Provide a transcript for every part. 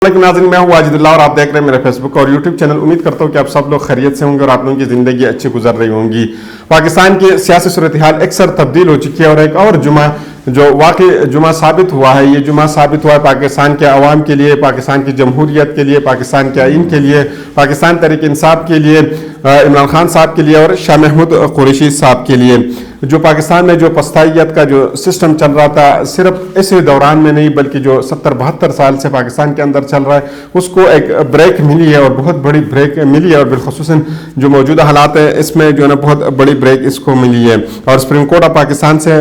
नाज़रीन, मैं हूं वाजिदुल्लाह और आप देख रहे हैं मेरे फेसबुक और यूट्यूब चैनल। उम्मीद करता हूं कि आप सब लोग खैरियत से होंगे और आप लोगों की ज़िंदगी अच्छी गुजर रही होंगी। पाकिस्तान की सियासी सूरत हाल अक्सर तब्दील हो चुकी है और एक और जुमा जो वाकई जुमा साबित हुआ है, ये जुमा साबित हुआ है पाकिस्तान के अवाम के लिए, पाकिस्तान की जमहूरियत के लिए, पाकिस्तान के आइन के लिए, पाकिस्तान तहरीक इंसाफ के लिए, इमरान खान साहब के लिए और शाह महमूद कुरैशी साहब के लिए। जो पाकिस्तान में जो पस्तायत का जो सिस्टम चल रहा था, सिर्फ इसी दौरान में नहीं बल्कि जो 70-72 साल से पाकिस्तान के अंदर चल रहा है, उसको एक ब्रेक मिली है और बहुत बड़ी ब्रेक मिली है। और बिलखुसूसन जो मौजूदा हालात है इसमें जो है ना बहुत बड़ी ब्रेक इसको मिली है। और सुप्रीम कोर्ट ऑफ पाकिस्तान से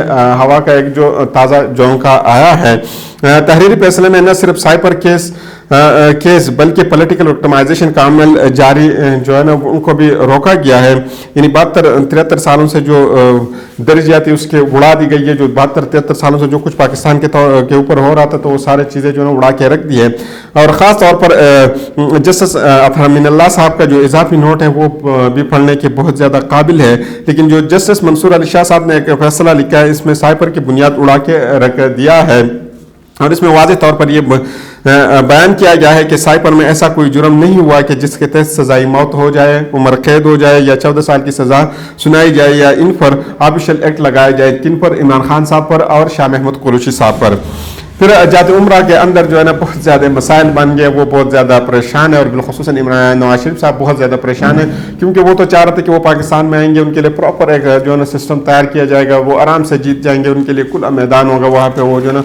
हवा का एक जो ताज़ा झोंका आया है, तहरीरी फैसले में न सिर्फ साइपर केस बल्कि पॉलिटिकल विक्टिमाइजेशन का अमल जारी जो है ना उनको भी रोका गया है। यानी 72-73 सालों से जो दर्जियाती उसके उड़ा दी गई है। जो 72-73 सालों से जो कुछ पाकिस्तान के ऊपर हो रहा था तो वो सारी चीज़ें जो है उड़ा के रख दी है। और ख़ास तौर पर जस्टिस अतहर अमीनुल्लाह साहब का जो इजाफी नोट है वो भी पढ़ने के बहुत ज़्यादा काबिल है। लेकिन जो जस्टिस मंसूर अली शाह साहब ने एक फैसला लिखा है, इसमें साइपर की बुनियाद उड़ा के रख दिया है और इसमें वाज़ेह तौर पर यह बयान किया गया है कि साइपर में ऐसा कोई जुर्म नहीं हुआ कि जिसके तहत सजाई मौत हो जाए, उम्र कैद हो जाए या 14 साल की सज़ा सुनाई जाए या इन पर ऑफिशियल एक्ट लगाया जाए। किन पर? इमरान खान साहब पर और शाह महमूद कुरैशी साहब पर। फिर जात उम्रा के अंदर जो है ना बहुत ज़्यादा मसाइल बन गए, वो बहुत ज़्यादा परेशान है और बिलखुसूसन नवाज शरीफ साहब बहुत ज़्यादा परेशान है, क्योंकि वो तो चाह रहे थे कि वो पाकिस्तान में आएंगे, उनके लिए प्रॉपर एक जो है ना सिस्टम तैयार किया जाएगा, वो आराम से जीत जाएंगे, उनके लिए खुला मैदान होगा वहाँ पे, वो जो ना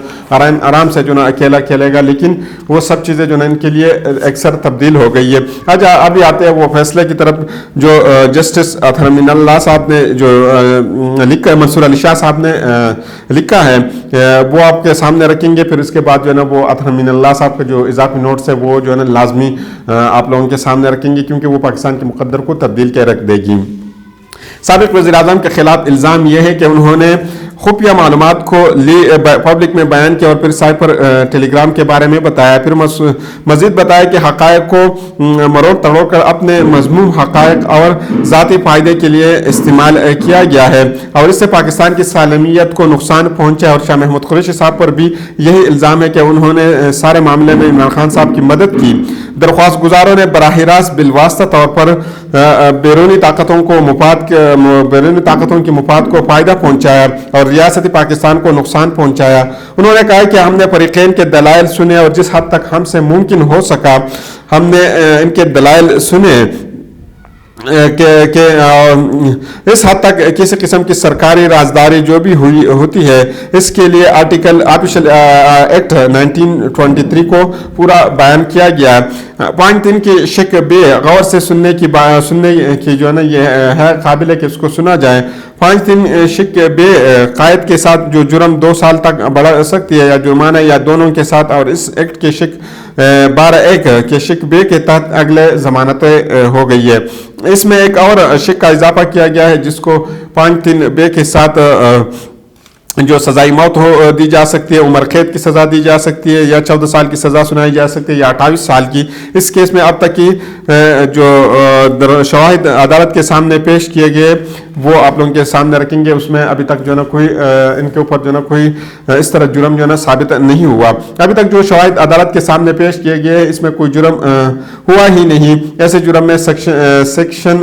आराम से जो ना अकेला खेलेगा। लेकिन वो सब चीज़ें जो ना इनके लिए अक्सर तब्दील हो गई है। अच्छा, अभी आते हैं वो फैसले की तरफ जो जस्टिस अतहर अमीनुल्लाह साहब ने जो लिखा है, मंसूर अली शाह साहब ने लिखा है, वो आपके सामने रखेंगे। फिर इसके बाद जो है ना वो अतहर अमीनुल्लाह साहब के जो इजाफी नोट्स है वो जो है ना लाजमी आप लोगों के सामने रखेंगे, क्योंकि वो पाकिस्तान के मुकद्दर को तब्दील के रख देगी। साबिक वज़ीर-ए-आज़म के खिलाफ इल्ज़ाम यह है कि उन्होंने खुफिया मालूमात को पब्लिक में बयान किया और फिर साइपर टेलीग्राम के बारे में बताया। फिर मजीद बताया कि हक़ायक़ को मरोड़ तड़ोड़ कर अपने मज़मूम हक़ायक़ और ज़ाती फ़ायदे के लिए इस्तेमाल किया गया है और इससे पाकिस्तान की सालमियत को नुकसान पहुँचा। और शाह महमूद कुरैशी साहब पर भी यही इल्ज़ाम है कि उन्होंने सारे मामले में इमरान खान साहब की मदद की। दरख्वास्त गुजारों ने बराह रास्त बिलवास्ता तौर पर बैरूनी ताकतों की मुफाद को फ़ायदा पहुँचाया और रियासती पाकिस्तान को नुकसान पहुँचाया। उन्होंने कहा कि हमने फरीक़ैन के दलाइल सुने और जिस हद तक हमसे मुमकिन हो सका हमने इनके दलाइल सुने कि इस हद तक किसी किस्म की सरकारी राजदारी जो भी होती है इसके लिए आर्टिकल ऑफिशियल एक्ट 1923 को पूरा बयान किया गया। पॉइंट 3 की शिक बे गौर से सुनने की जो है ना ये है काबिल है कि उसको सुना जाए। 5 शिक बे कायद के साथ जो जुर्म 2 साल तक बढ़ा सकती है या जुर्माना या दोनों के साथ, और इस एक्ट के शिक 12(1) के शिक बे के तहत अगले जमानतें हो गई है। इसमें एक और शिक का इजाफा किया गया है जिसको 5(3) बे के साथ जो सजाई मौत दी जा सकती है, उम्र कैद की सज़ा दी जा सकती है या 14 साल की सज़ा सुनाई जा सकती है या 28 साल की। इस केस में अब तक की जो शवाहिद अदालत के सामने पेश किए गए वो आप लोगों के सामने रखेंगे। उसमें अभी तक जो है ना कोई इनके ऊपर जो है ना कोई इस तरह जुर्म जो है ना साबित नहीं हुआ। अभी तक जो शवाहिद अदालत के सामने पेश किए गए इसमें कोई जुर्म हुआ ही नहीं। ऐसे जुर्म में सेक्शन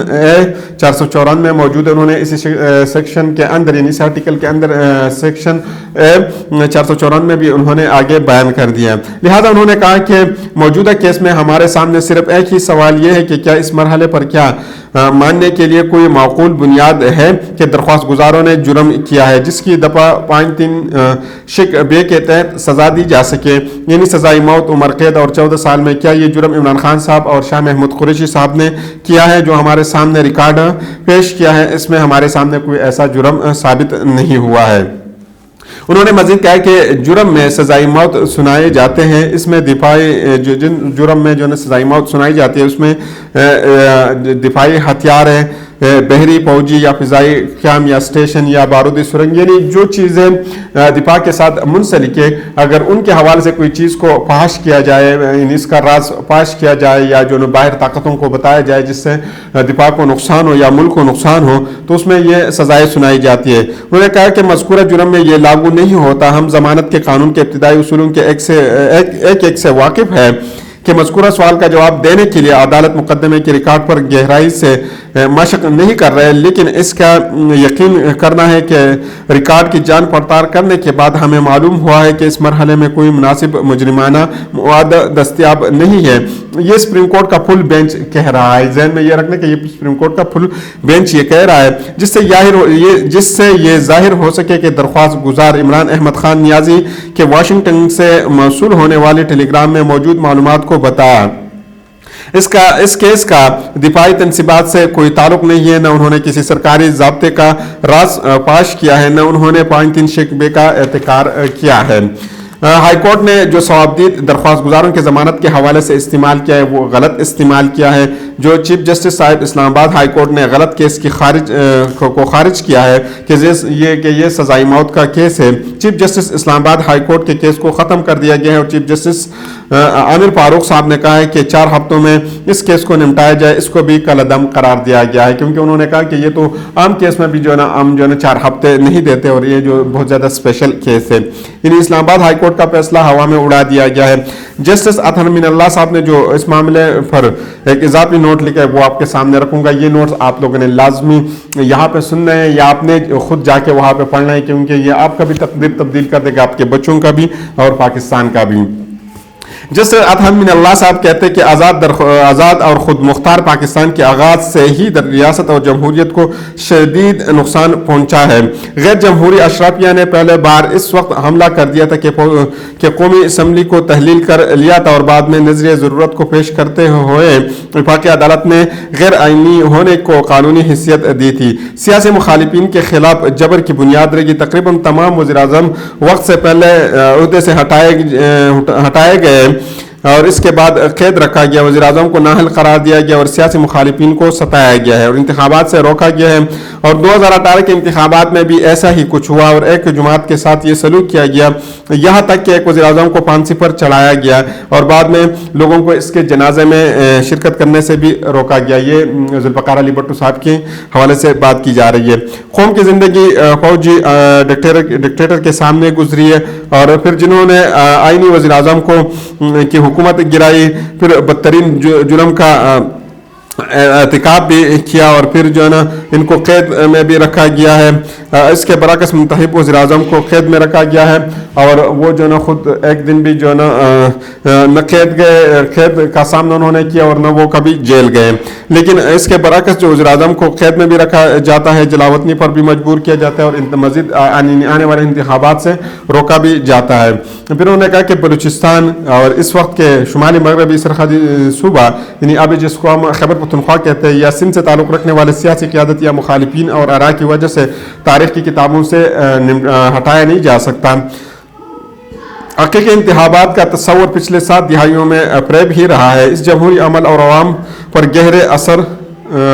454 में मौजूद है। उन्होंने इसी सेक्शन के अंदर यानी इस आर्टिकल के अंदर सेक्शन 454 में भी उन्होंने आगे बयान कर दिया। लिहाजा उन्होंने कहा कि मौजूदा केस में हमारे सामने सिर्फ एक ही सवाल यह है कि क्या इस मरहले पर क्या मानने के लिए कोई माकूल बुनियाद है कि दरख्वास्त गुजारों ने जुर्म किया है जिसकी दफा 5(3) शिक बे के तहत सजा दी जा सके, यानी सजाई मौत, उम्र कैद और 14 साल में। क्या ये जुर्म इमरान खान साहब और शाह महमूद कुरैशी साहब ने किया है जो हमारे सामने रिकॉर्ड पेश किया है? इसमें हमारे सामने कोई ऐसा जुर्म साबित नहीं हुआ है। उन्होंने मजीद कहा कि जुर्म में सजाई मौत सुनाए जाते हैं, इसमें दिफाई जिन जुर्म में जो है सजाई मौत सुनाई जाती है उसमें दिफाई हथियार है, बहरी, फौजी या फिजाई क़याम या स्टेशन या बारूदी सुरंग, यानी जो चीज़ें दिफा के साथ मुंसलिक है, अगर उनके हवाले से कोई चीज़ को फाश किया जाए, इसका राज फाश किया जाए या जो बाहर ताकतों को बताया जाए जिससे दिफा को नुकसान हो या मुल्क को नुकसान हो, तो उसमें यह सजाएं सुनाई जाती है। उन्होंने कहा कि मज़कूरा जुर्म में यह लागू नहीं होता। हम जमानत के कानून के इब्तिदाई उसूलों के एक से वाकिफ़ है کہ مذکورہ سوال کا جواب دینے کے لیے عدالت مقدمے کے ریکارڈ پر گہرائی سے مشق نہیں کر رہے، لیکن اس کا یقین کرنا ہے کہ ریکارڈ کی جان پڑتال کرنے کے بعد ہمیں معلوم ہوا ہے کہ اس مرحلے میں کوئی مناسب مجرمانہ مواد دستیاب نہیں ہے۔ یہ سپریم کورٹ کا فل بینچ کہہ رہا ہے، ذہن میں یہ رکھنے کہ یہ سپریم کورٹ کا فل بینچ یہ کہہ رہا ہے، جس سے یہ ظاہر ہو سکے کہ درخواست گزار عمران احمد خان نیازی کے واشنگٹن سے موصول ہونے والے ٹیلی گرام میں موجود معلومات کو بتایا۔ اس کیس کا دفاعی تنصیبات سے کوئی تعلق نہیں ہے، نہ انہوں نے کسی سرکاری ضابطے کا راز پاش کیا ہے، نہ انہوں نے 5.3 شکبے کا احتکار کیا ہے۔ ہائی کورٹ نے جو ثوابدید درخواست گزاروں کے ضمانت کے حوالے سے استعمال کیا ہے وہ غلط استعمال کیا ہے۔ جو چیف جسٹس صاحب اسلام آباد ہائی کورٹ نے غلط کیس کی خارج کیا ہے کہ یہ سزائے موت کا کیس ہے۔ چیف جسٹس اسلام آباد ہائی کورٹ کے کیس کو ختم کر دیا گیا ہے اور چیف جسٹس عامر فاروق صاحب نے کہا ہے کہ 4 ہفتوں میں اس کیس کو نمٹایا جائے، اس کو بھی کالعدم قرار دیا گیا ہے، کیونکہ انہوں نے کہا کہ یہ تو عام کیس میں بھی ہم 4 ہفتے نہیں دیتے اور یہ جو بہت زیادہ اسپیشل کیس ہے، یعنی اسلام آباد ہائی کورٹ کا فیصلہ ہوا میں اڑا دیا گیا ہے۔ جسٹس اطہر امین اللہ صاحب نے جو اس معاملے پر ایک اضافی نوٹ لکھا ہے وہ آپ کے سامنے رکھوں گا۔ یہ نوٹس آپ لوگوں نے لازمی یہاں پہ سننا ہے یا آپ نے خود جا کے وہاں پہ پڑھنا ہے، کیونکہ یہ آپ کا بھی تقدیر تبدیل کر دے گا، آپ کے بچوں کا بھی اور پاکستان کا بھی۔ جسٹس اطہر امین اللہ صاحب کہتے ہیں کہ آزاد اور خود مختار پاکستان کے آغاز سے ہی ریاست اور جمہوریت کو شدید نقصان پہنچا ہے۔ غیر جمہوری اشرافیہ نے پہلے بار اس وقت حملہ کر دیا تھا کہ قومی اسمبلی کو تحلیل کر لیا تھا اور بعد میں نظریہ ضرورت کو پیش کرتے ہوئے وفاقی عدالت نے غیر آئینی ہونے کو قانونی حیثیت دی تھی۔ سیاسی مخالفین کے خلاف جبر کی بنیاد رہی۔ تقریباً تمام وزیر اعظم وقت سے پہلے عہدے سے ہٹائے گئے اور اس کے بعد قید رکھا گیا، وزیر اعظم کو نااہل قرار دیا گیا اور سیاسی مخالفین کو ستایا گیا ہے اور انتخابات سے روکا گیا ہے۔ اور 2018 کے انتخابات میں بھی ایسا ہی کچھ ہوا اور ایک جماعت کے ساتھ یہ سلوک کیا گیا، یہاں تک کہ ایک وزیر اعظم کو پھانسی پر چڑھایا گیا اور بعد میں لوگوں کو اس کے جنازے میں شرکت کرنے سے بھی روکا گیا۔ یہ ذوالفقار علی بھٹو صاحب کے حوالے سے بات کی جا رہی ہے۔ قوم کی زندگی فوجی ڈکٹیٹر کے سامنے گزری ہے اور پھر جنہوں نے آئینی وزیر اعظم کی حکومت گرائی، پھر بدترین جرم کا ارتکاب بھی کیا اور پھر ان کو قید میں بھی رکھا گیا ہے۔ اس کے برعکس منتخب وزیر اعظم کو قید میں رکھا گیا ہے اور وہ خود ایک دن بھی نہ قید کا سامنا انہوں نے کیا اور نہ وہ کبھی جیل گئے۔ لیکن اس کے برعکس جو وزیر اعظم کو قید میں بھی رکھا جاتا ہے، جلاوطنی پر بھی مجبور کیا جاتا ہے اور مزید آنے والے انتخابات سے روکا بھی جاتا ہے۔ پھر انہوں نے کہا کہ بلوچستان اور اس وقت کے شمالی مغربی سرحدی صوبہ یعنی ابھی جس کو ہم خیبر پختونخوا کہتے ہیں یا سندھ سے تعلق رکھنے والے سیاسی قیادت یا مخالفین اور آراء کی وجہ سے تاریخ کی کتابوں سے ہٹایا نہیں جا سکتا۔ حقیقی انتخابات کا تصور پچھلے 7 دہائیوں میں فریب ہی رہا ہے۔ اس جمہوری عمل اور عوام پر گہرے اثر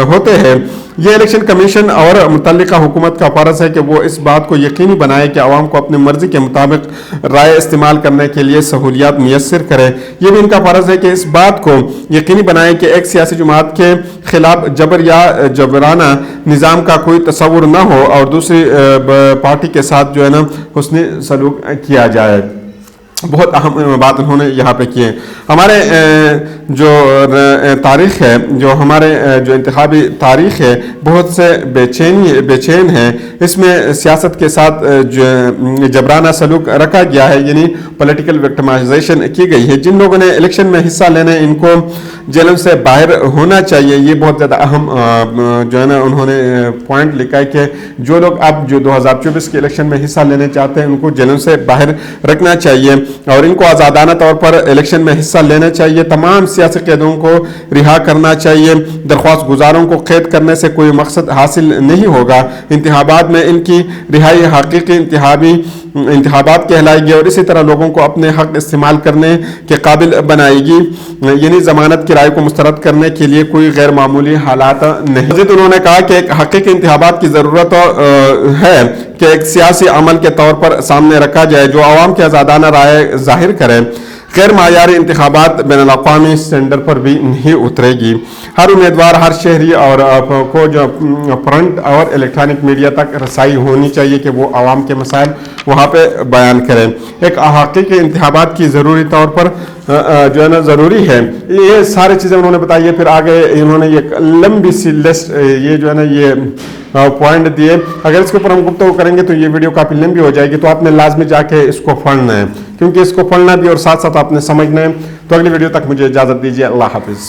ہوتے ہیں۔ یہ الیکشن کمیشن اور متعلقہ حکومت کا فرض ہے کہ وہ اس بات کو یقینی بنائے کہ عوام کو اپنی مرضی کے مطابق رائے استعمال کرنے کے لیے سہولیات میسر کرے۔ یہ بھی ان کا فرض ہے کہ اس بات کو یقینی بنائے کہ ایک سیاسی جماعت کے خلاف جبر یا جبرانہ نظام کا کوئی تصور نہ ہو اور دوسری پارٹی کے ساتھ حسنی سلوک کیا جائے۔ بہت اہم بات انہوں نے یہاں پہ کی ہے۔ ہمارے جو تاریخ ہے، جو ہمارے جو انتخابی تاریخ ہے، بہت سے بے چین ہے۔ اس میں سیاست کے ساتھ جبرانہ سلوک رکھا گیا ہے، یعنی پولیٹیکل وکٹمائزیشن کی گئی ہے۔ جن لوگوں نے الیکشن میں حصہ لینے ان کو جیلوں سے باہر ہونا چاہیے۔ یہ بہت زیادہ اہم انہوں نے پوائنٹ لکھا ہے کہ جو لوگ اب 2024 کے الیکشن میں حصہ لینے چاہتے ہیں ان کو جیلوں سے باہر رکھنا چاہیے اور ان کو آزادانہ طور پر الیکشن میں حصہ لینا چاہیے۔ تمام سیاسی قیدیوں کو رہا کرنا چاہیے۔ درخواست گزاروں کو قید کرنے سے کوئی مقصد حاصل نہیں ہوگا۔ انتخابات میں ان کی رہائی حقیقی انتخابات کہلائے گی اور اسی طرح لوگوں کو اپنے حق استعمال کرنے کے قابل بنائے گی، یعنی ضمانت کی رائے کو مسترد کرنے کے لیے کوئی غیر معمولی حالات نہیں۔ مزید انہوں نے کہا کہ ایک حقیقی انتخابات کی ضرورت ہے کہ ایک سیاسی عمل کے طور پر سامنے رکھا جائے جو عوام کی آزادانہ رائے ظاہر کرے۔ गैर मायारी इंतखाबात बैन अल-अक़वामी स्टैंडर्ड पर भी नहीं उतरेगी। हर उम्मीदवार, हर शहरी और को जो प्रिंट और इलेक्ट्रॉनिक मीडिया तक रसाई होनी चाहिए कि वो आवाम के मसाइल वहाँ पे बयान करें। एक हकीकी इंतखाबात की ज़रूरी तौर पर जो है ना ज़रूरी है, ये सारी चीज़ें उन्होंने बताई है। फिर आगे इन्होंने एक लंबी सी लिस्ट ये जो है ना ये पॉइंट दिए। अगर इसके ऊपर हम गुफ्तगू करेंगे तो ये वीडियो काफ़ी लंबी हो जाएगी, तो आपने लाजमी जाके इसको पढ़ना है, क्योंकि इसको पढ़ना भी और साथ साथ आपने समझना है। तो अगली वीडियो तक मुझे इजाज़त दीजिए। अल्लाह हाफिज़।